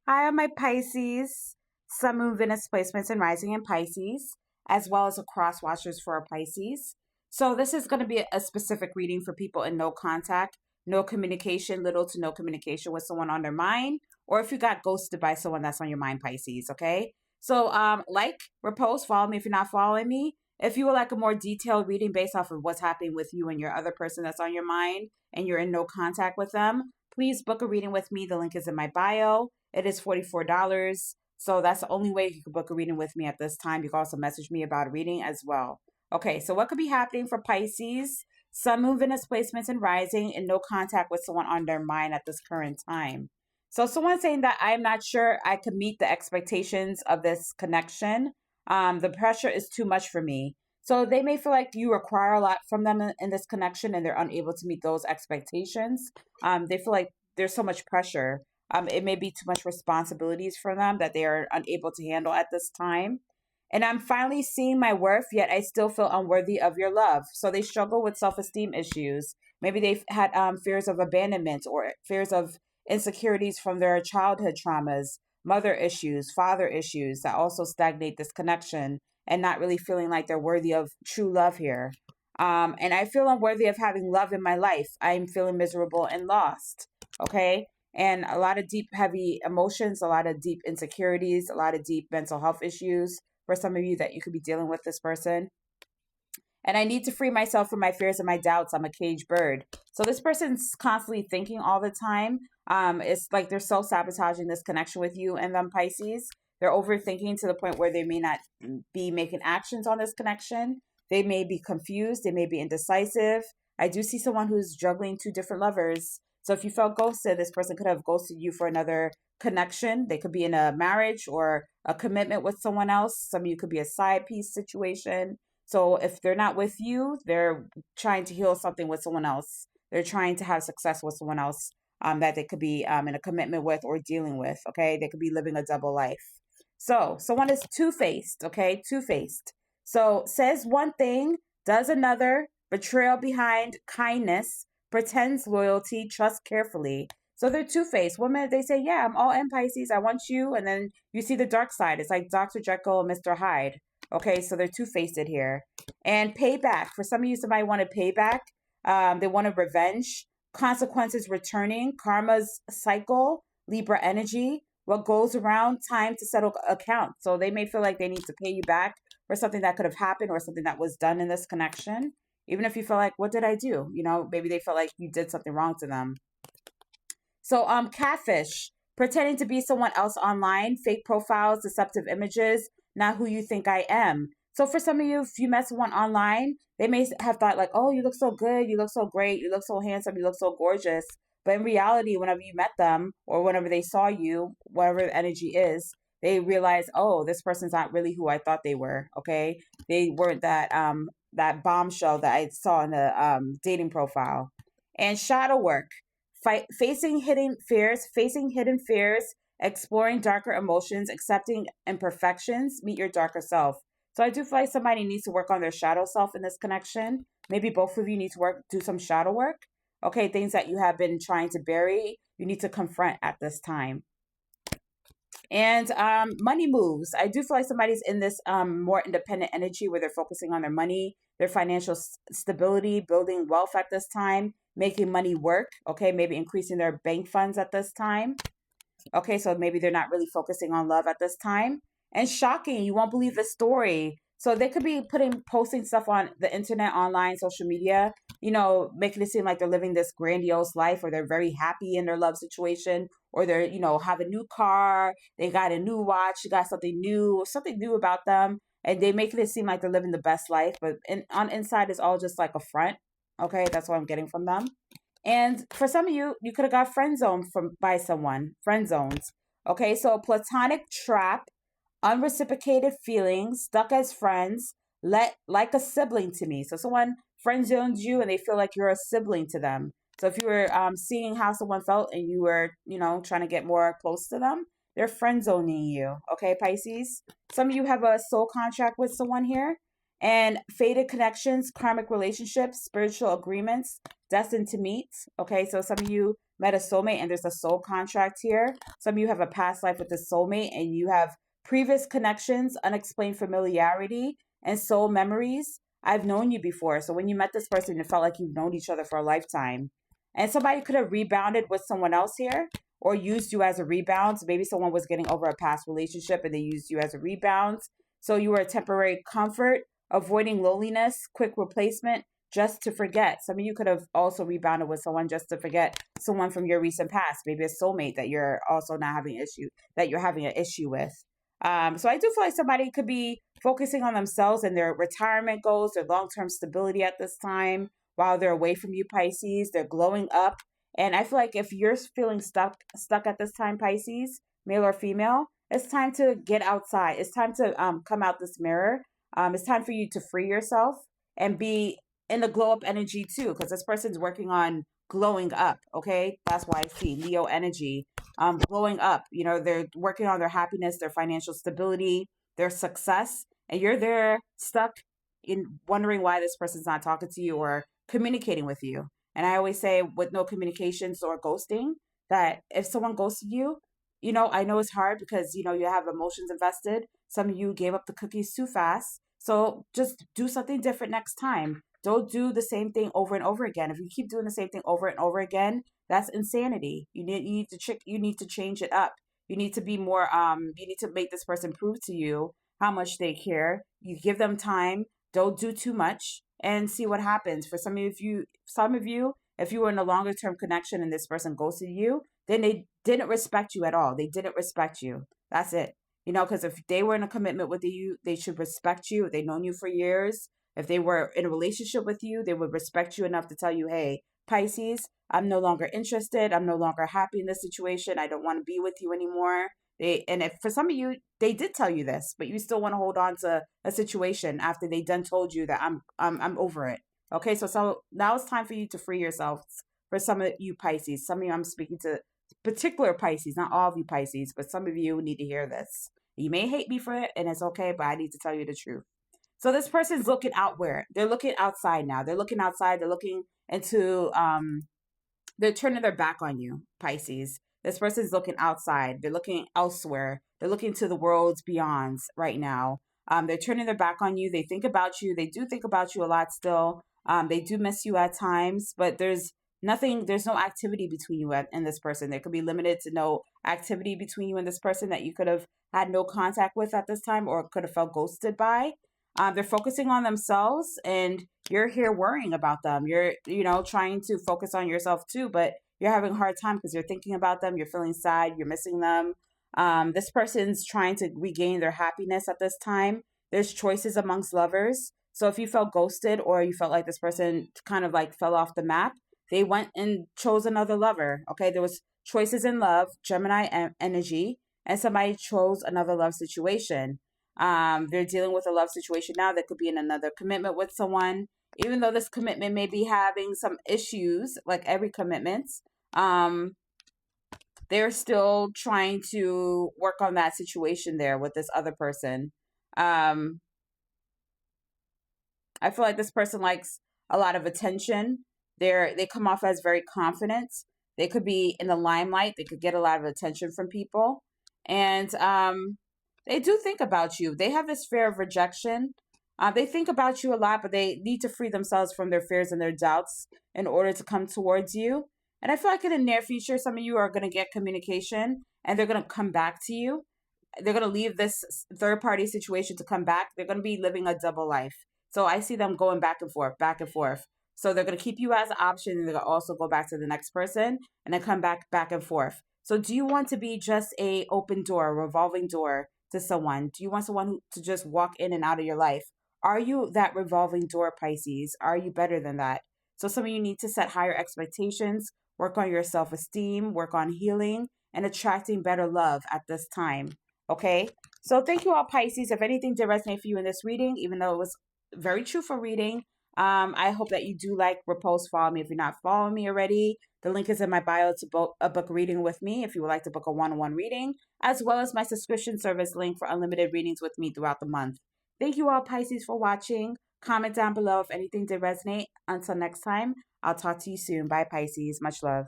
Hi, my Pisces, Sun, Moon, Venus placements and rising in Pisces, as well as a cross watchers for a Pisces. So this is going to be a specific reading for people in no contact, no communication, little to no communication with someone on their mind, or if you got ghosted by someone that's on your mind, Pisces. Okay. So like, repost, follow me if you're not following me. If you would like a more detailed reading based off of what's happening with you and your other person that's on your mind, and you're in no contact with them, please book a reading with me. The link is in my bio. It is $44. So that's the only way you can book a reading with me at this time. You can also message me about a reading as well. Okay, so what could be happening for Pisces? Sun, Moon, Venus placements and rising in no contact with someone on their mind at this current time. So someone's saying that I'm not sure I could meet the expectations of this connection. The pressure is too much for me. So they may feel like you require a lot from them in this connection and they're unable to meet those expectations. They feel like there's so much pressure. It may be too much responsibilities for them that they are unable to handle at this time. And I'm finally seeing my worth, yet I still feel unworthy of your love. So they struggle with self esteem issues. Maybe they've had fears of abandonment or fears of insecurities from their childhood traumas, mother issues, father issues that also stagnate this connection and not really feeling like they're worthy of true love here. And I feel unworthy of having love in my life. I'm feeling miserable and lost. Okay. And a lot of deep, heavy emotions, a lot of deep insecurities, a lot of deep mental health issues for some of you that you could be dealing with this person. And I need to free myself from my fears and my doubts. I'm a caged bird. So this person's constantly thinking all the time. It's like they're self-sabotaging this connection with you and them, Pisces. They're overthinking to the point where they may not be making actions on this connection. They may be confused. They may be indecisive. I do see someone who's juggling two different lovers. So if you felt ghosted, this person could have ghosted you for another connection. They could be in a marriage or a commitment with someone else. Some of you could be a side piece situation. So if they're not with you, they're trying to heal something with someone else. They're trying to have success with someone else that they could be in a commitment with or dealing with. Okay, they could be living a double life. So someone is two-faced. Okay, two-faced. So says one thing, does another, betrayal behind kindness, pretends loyalty, trust carefully. So they're two-faced. One minute they say, yeah, I'm all in, Pisces, I want you. And then you see the dark side. It's like Dr. Jekyll and Mr. Hyde. Okay, so they're two-faced here. And payback. For some of you, somebody wanted payback. They wanted revenge. Consequences returning. Karma's cycle. Libra energy. What goes around, time to settle accounts. So they may feel like they need to pay you back for something that could have happened or something that was done in this connection. Even if you feel like, what did I do? You know, maybe they felt like you did something wrong to them. So, catfish, pretending to be someone else online, fake profiles, deceptive images, not who you think I am. So for some of you, if you met someone online, they may have thought like, oh, you look so good, you look so great, you look so handsome, you look so gorgeous. But in reality, whenever you met them or whenever they saw you, whatever the energy is, they realize, oh, this person's not really who I thought they were. Okay. They weren't that bombshell that I saw in the dating profile. And shadow work. Facing hidden fears, exploring darker emotions, accepting imperfections, meet your darker self. So I do feel like somebody needs to work on their shadow self in this connection. Maybe both of you need to do some shadow work. Okay, things that you have been trying to bury, you need to confront at this time. And money moves. I do feel like somebody's in this more independent energy where they're focusing on their money, their financial stability, building wealth at this time, making money work. Okay, maybe increasing their bank funds at this time. Okay, so maybe they're not really focusing on love at this time. And shocking, you won't believe the story. So they could be posting stuff on the internet, online, social media, you know, making it seem like they're living this grandiose life or they're very happy in their love situation or they're, you know, have a new car, they got a new watch, you got something new about them. And they make it seem like they're living the best life, but on inside it's all just like a front. Okay, that's what I'm getting from them. And for some of you, you could have got friend zoned by someone, friend zones. Okay, so a platonic trap, unreciprocated feelings, stuck as friends, like a sibling to me. So someone friend zoned you and they feel like you're a sibling to them. So if you were seeing how someone felt and you were, you know, trying to get more close to them, they're friend zoning you. Okay, Pisces. Some of you have a soul contract with someone here. And faded connections, karmic relationships, spiritual agreements, destined to meet. Okay, so some of you met a soulmate and there's a soul contract here. Some of you have a past life with a soulmate and you have previous connections, unexplained familiarity, and soul memories. I've known you before. So when you met this person, it felt like you've known each other for a lifetime. And somebody could have rebounded with someone else here or used you as a rebound. So maybe someone was getting over a past relationship and they used you as a rebound. So you were a temporary comfort, avoiding loneliness, quick replacement, just to forget. Some of you could have also rebounded with someone just to forget someone from your recent past, maybe a soulmate that you're also not having you're having an issue with. So I do feel like somebody could be focusing on themselves and their retirement goals, their long-term stability at this time while they're away from you, Pisces. They're glowing up. And I feel like if you're feeling stuck at this time, Pisces, male or female, it's time to get outside. It's time to come out this mirror. It's time for you to free yourself and be in the glow up energy too, because this person's working on glowing up. Okay, that's why I see Leo energy, glowing up. You know, they're working on their happiness, their financial stability, their success, and you're there stuck in wondering why this person's not talking to you or communicating with you. And I always say, with no communications or ghosting, that if someone ghosted you, you know, I know it's hard because, you know, you have emotions invested. Some of you gave up the cookies too fast. So just do something different next time. Don't do the same thing over and over again. If you keep doing the same thing over and over again, that's insanity. You need to change it up. You need to be more you need to make this person prove to you how much they care. You give them time. Don't do too much and see what happens. For some of you, if you were in a longer term connection and this person ghosted you, then they didn't respect you at all. They didn't respect you. That's it. You know, because if they were in a commitment with you, they should respect you. If they've known you for years, if they were in a relationship with you, they would respect you enough to tell you, hey, Pisces, I'm no longer interested. I'm no longer happy in this situation. I don't want to be with you anymore. And if for some of you, they did tell you this, but you still want to hold on to a situation after they done told you that I'm over it. Okay, so now it's time for you to free yourselves. For some of you Pisces, some of you I'm speaking to particular Pisces, not all of you Pisces, but some of you need to hear this. You may hate me for it, and it's okay, but I need to tell you the truth. So this person's looking outward. They're looking outside now. They're looking outside. They're looking into they're turning their back on you, Pisces. This person's looking outside. They're looking elsewhere. They're looking to the world's beyonds right now. They're turning their back on you. They think about you. They do think about you a lot still. They do miss you at times, but there's no activity between you and this person. There could be limited to no activity between you and this person that you could have had no contact with at this time or could have felt ghosted by. They're focusing on themselves and you're here worrying about them. You're, you know, trying to focus on yourself too, but you're having a hard time because you're thinking about them. You're feeling sad. You're missing them. This person's trying to regain their happiness at this time. There's choices amongst lovers. So if you felt ghosted or you felt like this person kind of like fell off the map, they went and chose another lover. Okay, there was choices in love, Gemini energy, and somebody chose another love situation. They're dealing with a love situation now that could be in another commitment with someone. Even though this commitment may be having some issues, like every commitment, um, they're still trying to work on that situation there with this other person. Um, I feel like this person likes a lot of attention. They come off as very confident. They could be in the limelight. They could get a lot of attention from people, and they do think about you. They have this fear of rejection. They think about you a lot, but they need to free themselves from their fears and their doubts in order to come towards you. And I feel like in the near future, some of you are going to get communication and they're going to come back to you. They're going to leave this third party situation to come back. They're going to be living a double life. So I see them going back and forth, back and forth. So they're going to keep you as an option and they're going to also go back to the next person and then come back and forth. So do you want to be just a open door, revolving door to someone? Do you want someone to just walk in and out of your life? Are you that revolving door, Pisces? Are you better than that? So some of you need to set higher expectations, work on your self-esteem, work on healing, and attracting better love at this time. Okay? So thank you all, Pisces. If anything did resonate for you in this reading, even though it was very truthful reading, I hope that you do like, repost, follow me if you're not following me already. The link is in my bio to book a book reading with me if you would like to book a one-on-one reading, as well as my subscription service link for unlimited readings with me throughout the month. Thank you all, Pisces, for watching. Comment down below if anything did resonate. Until next time, I'll talk to you soon. Bye, Pisces. Much love.